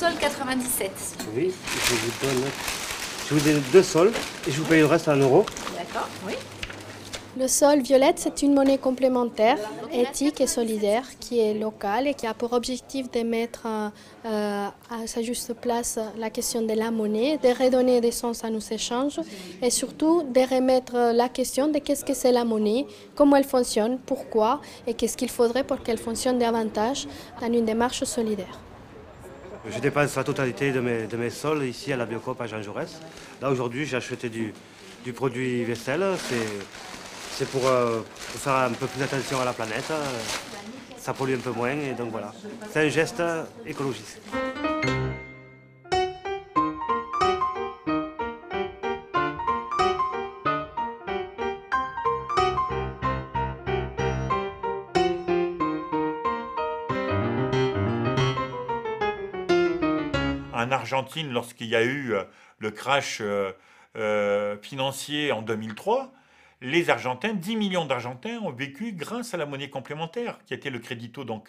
sol 97. Oui, je vous donne 2 sols et je vous paye le reste en euros. D'accord, oui. Le sol violette, c'est une monnaie complémentaire, éthique et solidaire, qui est locale et qui a pour objectif de mettre à sa juste place la question de la monnaie, de redonner des sens à nos échanges et surtout de remettre la question de qu'est-ce que c'est la monnaie, comment elle fonctionne, pourquoi et qu'est-ce qu'il faudrait pour qu'elle fonctionne davantage dans une démarche solidaire. Je dépense la totalité de mes sols ici à la Biocoop à Jean Jaurès. Là aujourd'hui j'ai acheté du produit vaisselle. C'est pour faire un peu plus attention à la planète, ça pollue un peu moins et donc voilà. C'est un geste écologiste. En Argentine, lorsqu'il y a eu le crash financier en 2003, les Argentins, 10 millions d'Argentins ont vécu grâce à la monnaie complémentaire, qui était le crédito donc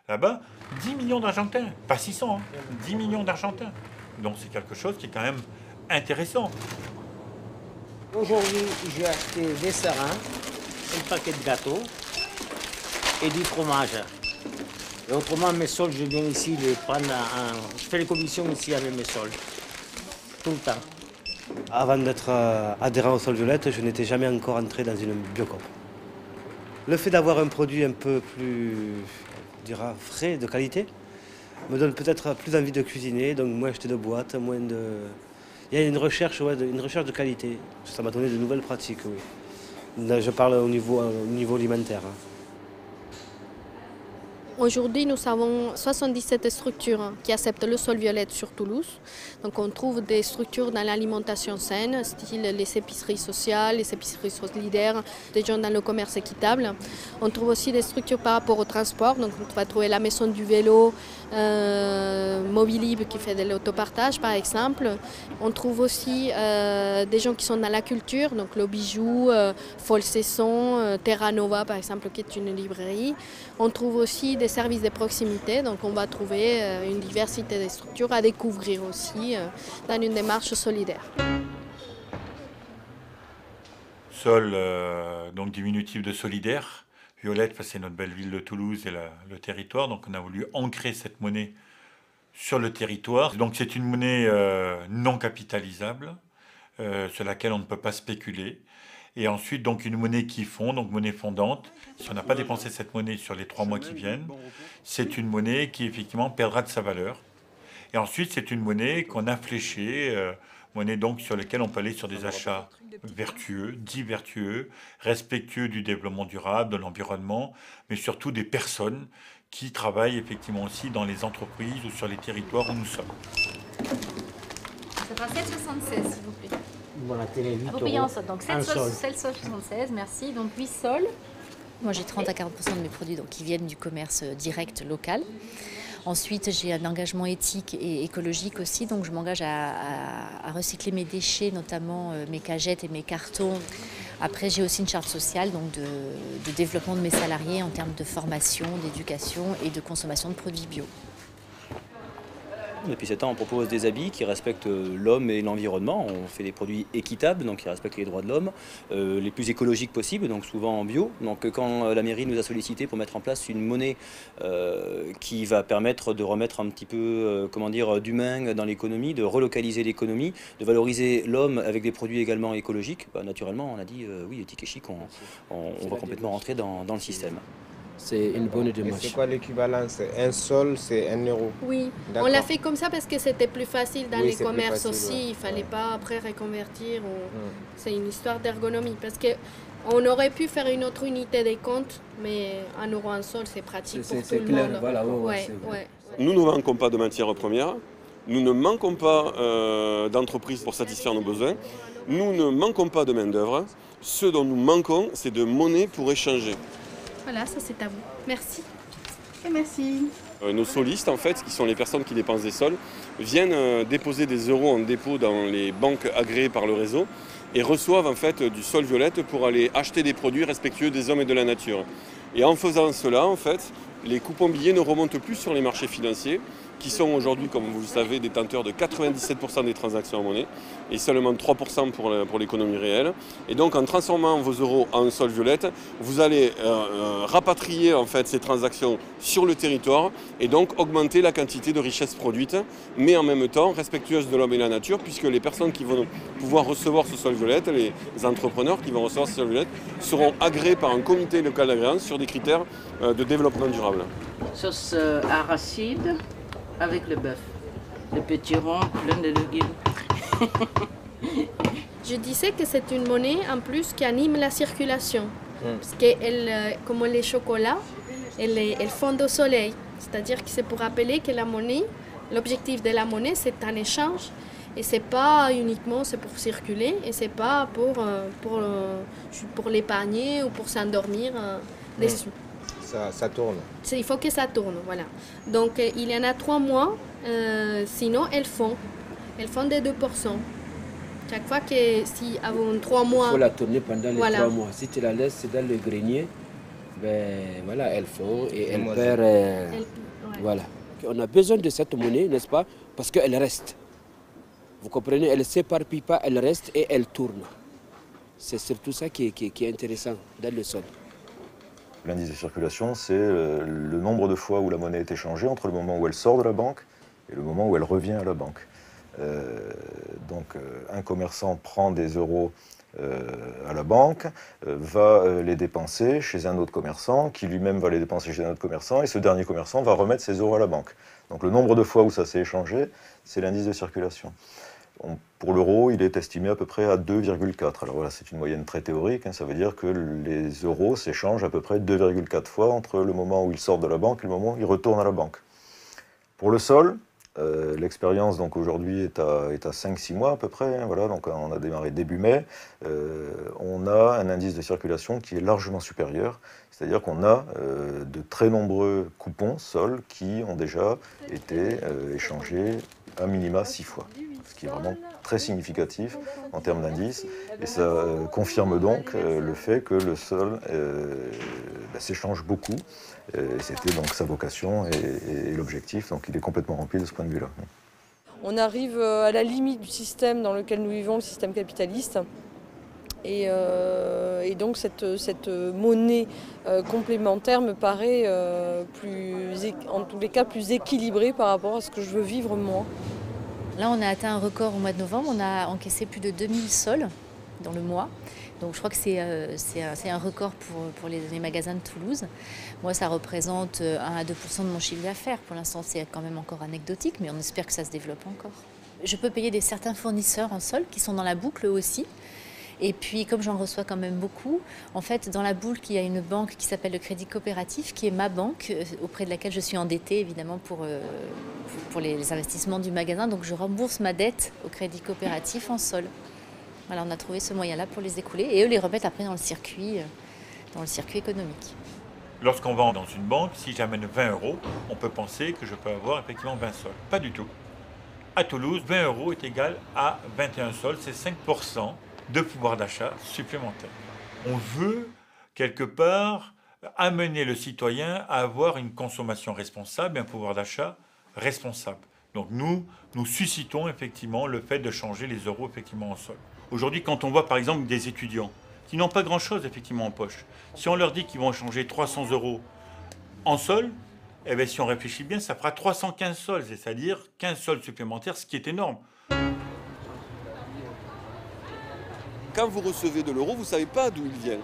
là-bas. 10 millions d'Argentins, pas 600, hein, 10 millions d'Argentins. Donc c'est quelque chose qui est quand même intéressant. Aujourd'hui, j'ai acheté des serins, un paquet de gâteaux et du fromage. Et autrement, mes sols, je viens ici les prendre je fais les commissions ici avec mes sols, tout le temps. Avant d'être adhérent au sol violette, je n'étais jamais encore entré dans une Biocoop. Le fait d'avoir un produit un peu plus frais, de qualité, me donne peut-être plus envie de cuisiner, donc moins acheter de boîtes, moins de... Il y a une recherche de qualité. Ça m'a donné de nouvelles pratiques, oui. Là, je parle au niveau alimentaire. Aujourd'hui, nous avons 77 structures qui acceptent le sol violette sur Toulouse. Donc on trouve des structures dans l'alimentation saine, style les épiceries sociales, les épiceries solidaires, des gens dans le commerce équitable. On trouve aussi des structures par rapport au transport. Donc on va trouver la maison du vélo, Mobilib qui fait de l'autopartage par exemple. On trouve aussi des gens qui sont dans la culture, donc le bijou, Folle Saison, Terra Nova par exemple qui est une librairie. On trouve aussi des services de proximité, donc on va trouver une diversité de structures à découvrir aussi dans une démarche solidaire. Sol, donc diminutif de solidaire. Violette, c'est notre belle ville de Toulouse et le territoire, donc on a voulu ancrer cette monnaie sur le territoire. Donc c'est une monnaie non capitalisable, sur laquelle on ne peut pas spéculer. Et ensuite, donc, une monnaie qui fond, donc monnaie fondante. Si on n'a pas dépensé cette monnaie sur les 3 mois qui viennent, c'est une monnaie qui, effectivement, perdra de sa valeur. Et ensuite, c'est une monnaie qu'on a fléchée, monnaie donc sur laquelle on peut aller sur des achats vertueux, dits vertueux, respectueux du développement durable, de l'environnement, mais surtout des personnes qui travaillent, effectivement, aussi dans les entreprises ou sur les territoires où nous sommes. Ça fera 7,76 s'il vous plaît. Voilà, télé 8 Vous payez en sol, donc 7 sol. 76, merci. Donc 8 sols. Moi j'ai 30 à 40% de mes produits donc, qui viennent du commerce direct local. Ensuite j'ai un engagement éthique et écologique aussi, donc je m'engage à recycler mes déchets, notamment mes cagettes et mes cartons. Après j'ai aussi une charte sociale donc de développement de mes salariés en termes de formation, d'éducation et de consommation de produits bio. Depuis 7 ans, on propose des habits qui respectent l'homme et l'environnement. On fait des produits équitables, donc qui respectent les droits de l'homme, les plus écologiques possibles, donc souvent en bio. Donc quand la mairie nous a sollicité pour mettre en place une monnaie qui va permettre de remettre un petit peu, d'humain dans l'économie, de relocaliser l'économie, de valoriser l'homme avec des produits également écologiques, naturellement, on a dit oui, éthique et chic, on va complètement rentrer dans le système. C'est une bonne démarche. C'est quoi l'équivalence? Un sol, c'est 1 euro. Oui, on l'a fait comme ça parce que c'était plus facile dans les commerces facile, aussi. ouais. Il ne fallait pas après reconvertir. C'est une histoire d'ergonomie parce qu'on aurait pu faire une autre unité de compte, mais 1 euro en sol, c'est pratique pour tout le monde. Voilà, Ouais. Nous ne manquons pas de matières premières. Nous ne manquons pas d'entreprises pour satisfaire nos besoins. Nous ne manquons pas de main-d'œuvre. Ce dont nous manquons, c'est de monnaie pour échanger. Voilà, ça c'est à vous. Merci. Et merci. Nos solistes, en fait, qui sont les personnes qui dépensent des sols, viennent déposer des euros en dépôt dans les banques agréées par le réseau et reçoivent en fait du sol violette pour aller acheter des produits respectueux des hommes et de la nature. Et en faisant cela, en fait, les coupons billets ne remontent plus sur les marchés financiers, qui sont aujourd'hui, comme vous le savez, détenteurs de 97% des transactions en monnaie et seulement 3% pour l'économie réelle. Et donc en transformant vos euros en sol violette, vous allez rapatrier en fait ces transactions sur le territoire et donc augmenter la quantité de richesse produite, mais en même temps respectueuse de l'homme et la nature, puisque les personnes qui vont pouvoir recevoir ce sol violette, les entrepreneurs qui vont recevoir ce sol violette, seront agréés par un comité local d'agréance sur des critères de développement durable. Sauce arachide avec le bœuf. Le petit rond plein de légumes. Je disais que c'est une monnaie en plus qui anime la circulation. Parce qu'elle, comme les chocolats, elle fond au soleil. C'est-à-dire que c'est pour rappeler que la monnaie, l'objectif de la monnaie, c'est un échange. Et c'est pas uniquement c'est pour circuler, et c'est pas pour l'épargner ou pour s'endormir dessus. Ça tourne. Il faut que ça tourne, voilà. Donc il y en a 3 mois, sinon elles font de 2%. Chaque fois que si avant 3 mois... Il faut la tourner pendant les voilà. 3 mois. Si tu la laisses dans le grenier, ben voilà, elle fond et elle perd... Voilà. On a besoin de cette monnaie, n'est-ce pas? Parce qu'elle reste. Vous comprenez? Elle ne s'éparpille pas, elle reste et elle tourne. C'est surtout ça qui est intéressant dans le sol. L'indice de circulation, c'est le nombre de fois où la monnaie est échangée entre le moment où elle sort de la banque et le moment où elle revient à la banque. Donc un commerçant prend des euros à la banque, va les dépenser chez un autre commerçant, qui lui-même va les dépenser chez un autre commerçant, et ce dernier commerçant va remettre ses euros à la banque. Donc le nombre de fois où ça s'est échangé, c'est l'indice de circulation. Pour l'euro, il est estimé à peu près à 2,4. Alors voilà, c'est une moyenne très théorique, hein, ça veut dire que les euros s'échangent à peu près 2,4 fois entre le moment où ils sortent de la banque et le moment où ils retournent à la banque. Pour le sol, l'expérience donc aujourd'hui est à 5-6 mois à peu près, hein, voilà, donc on a démarré début mai. On a un indice de circulation qui est largement supérieur, c'est-à-dire qu'on a de très nombreux coupons sol qui ont déjà été échangés à minima 6 fois, ce qui est vraiment très significatif en termes d'indice, et ça confirme donc le fait que le sol s'échange beaucoup, et c'était donc sa vocation et l'objectif, donc il est complètement rempli de ce point de vue-là. On arrive à la limite du système dans lequel nous vivons, le système capitaliste, et donc cette monnaie complémentaire me paraît en tous les cas plus équilibrée par rapport à ce que je veux vivre moi. Là, on a atteint un record au mois de novembre. On a encaissé plus de 2000 sols dans le mois. Donc je crois que c'est un record pour les magasins de Toulouse. Moi, ça représente 1 à 2% de mon chiffre d'affaires. Pour l'instant, c'est quand même encore anecdotique, mais on espère que ça se développe encore. Je peux payer certains fournisseurs en sol qui sont dans la boucle eux aussi. Et puis, comme j'en reçois quand même beaucoup, en fait, dans la boucle, il y a une banque qui s'appelle le Crédit Coopératif, qui est ma banque, auprès de laquelle je suis endettée, évidemment, pour les investissements du magasin. Donc, je rembourse ma dette au Crédit Coopératif en sol. Voilà, on a trouvé ce moyen-là pour les écouler et eux les remettent après dans le circuit économique. Lorsqu'on va dans une banque, si j'amène 20 euros, on peut penser que je peux avoir effectivement 20 sols. Pas du tout. À Toulouse, 20 euros est égal à 21 sols, c'est 5% de pouvoir d'achat supplémentaire. On veut, quelque part, amener le citoyen à avoir une consommation responsable et un pouvoir d'achat responsable. Donc nous suscitons effectivement le fait de changer les euros effectivement en sol. Aujourd'hui, quand on voit par exemple des étudiants qui n'ont pas grand-chose effectivement en poche, si on leur dit qu'ils vont changer 300 euros en sol, eh bien, si on réfléchit bien, ça fera 315 sols, c'est-à-dire 15 sols supplémentaires, ce qui est énorme. Quand vous recevez de l'euro, vous ne savez pas d'où il vient.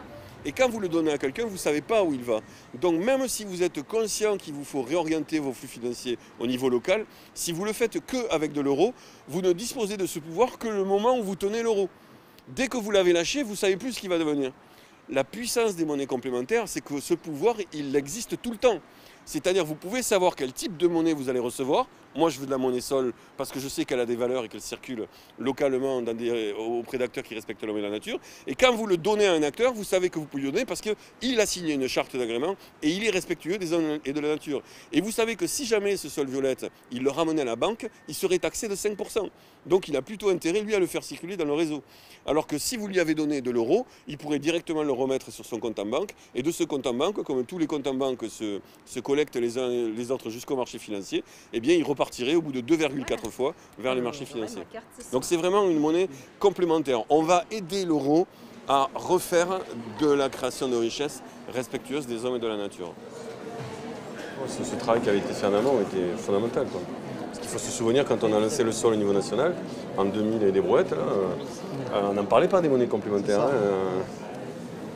Et quand vous le donnez à quelqu'un, vous ne savez pas où il va. Donc même si vous êtes conscient qu'il vous faut réorienter vos flux financiers au niveau local, si vous le faites qu'avec de l'euro, vous ne disposez de ce pouvoir que le moment où vous tenez l'euro. Dès que vous l'avez lâché, vous ne savez plus ce qu'il va devenir. La puissance des monnaies complémentaires, c'est que ce pouvoir, il existe tout le temps. C'est-à-dire vous pouvez savoir quel type de monnaie vous allez recevoir. Moi, je veux de la monnaie sol parce que je sais qu'elle a des valeurs et qu'elle circule localement auprès d'acteurs qui respectent l'homme et la nature. Et quand vous le donnez à un acteur, vous savez que vous pouvez le donner parce qu'il a signé une charte d'agrément et il est respectueux des hommes et de la nature. Et vous savez que si jamais ce sol violette, il le ramenait à la banque, il serait taxé de 5%. Donc il a plutôt intérêt, lui, à le faire circuler dans le réseau. Alors que si vous lui avez donné de l'euro, il pourrait directement le remettre sur son compte en banque. Et de ce compte en banque, comme tous les comptes en banque se collectent les uns et les autres jusqu'au marché financier, eh bien, il repart repartirait au bout de 2,4 fois vers les marchés financiers. Donc c'est vraiment une monnaie complémentaire. On va aider l'euro à refaire de la création de richesses respectueuse des hommes et de la nature. Ce travail qui avait été fait en amont était fondamental, quoi. Parce qu'il faut se souvenir, quand on a lancé le sol au niveau national, en 2000 et des brouettes, là, on n'en parlait pas des monnaies complémentaires.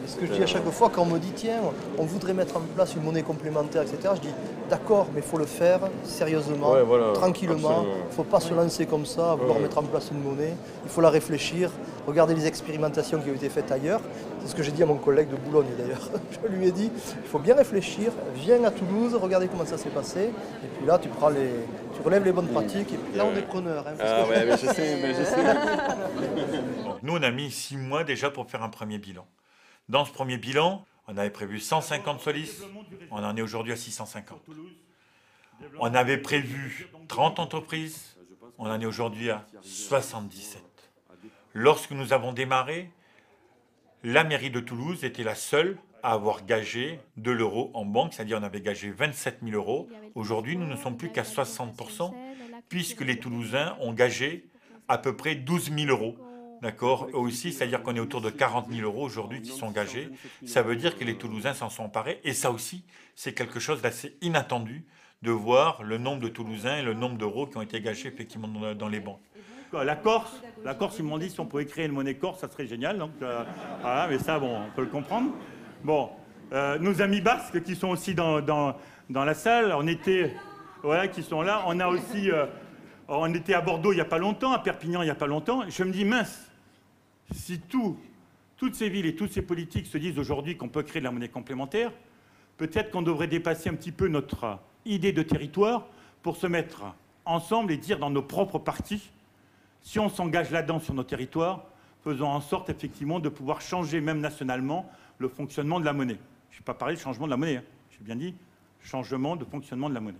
Et ce que je dis à chaque fois quand on me dit tiens, on voudrait mettre en place une monnaie complémentaire, etc., je dis d'accord, mais il faut le faire sérieusement, tranquillement. Il ne faut pas se lancer comme ça, à vouloir mettre en place une monnaie. Il faut la réfléchir, regarder les expérimentations qui ont été faites ailleurs. C'est ce que j'ai dit à mon collègue de Boulogne d'ailleurs. Je lui ai dit, il faut bien réfléchir, viens à Toulouse, regardez comment ça s'est passé. Et puis là, tu relèves les bonnes pratiques. Et puis là, on est preneur. Hein, ouais, mais je sais. Nous, on a mis 6 mois déjà pour faire un premier bilan. Dans ce premier bilan, on avait prévu 150 solis, on en est aujourd'hui à 650. On avait prévu 30 entreprises, on en est aujourd'hui à 77. Lorsque nous avons démarré, la mairie de Toulouse était la seule à avoir gagé de l'euro en banque, c'est-à-dire on avait gagé 27 000 euros. Aujourd'hui, nous ne sommes plus qu'à 60%, puisque les Toulousains ont gagé à peu près 12 000 euros. D'accord, aussi, c'est-à-dire qu'on est autour de 40 000 euros aujourd'hui qui sont engagés. Ça veut dire que les Toulousains s'en sont emparés. Et ça aussi, c'est quelque chose d'assez inattendu de voir le nombre de Toulousains et le nombre d'euros qui ont été gagés effectivement dans les banques. La Corse, ils m'ont dit si on pouvait créer une monnaie corse, ça serait génial. Donc, voilà, mais ça, bon, on peut le comprendre. Bon, nos amis basques qui sont aussi dans la salle, on était, voilà, qui sont là. On a aussi... on était à Bordeaux il n'y a pas longtemps, à Perpignan il n'y a pas longtemps. Je me dis, mince, si toutes ces villes et toutes ces politiques se disent aujourd'hui qu'on peut créer de la monnaie complémentaire, peut-être qu'on devrait dépasser un petit peu notre idée de territoire pour se mettre ensemble et dire dans nos propres partis, si on s'engage là-dedans sur nos territoires, faisons en sorte effectivement de pouvoir changer même nationalement le fonctionnement de la monnaie. Je n'ai pas parlé de changement de la monnaie, hein. J'ai bien dit changement de fonctionnement de la monnaie.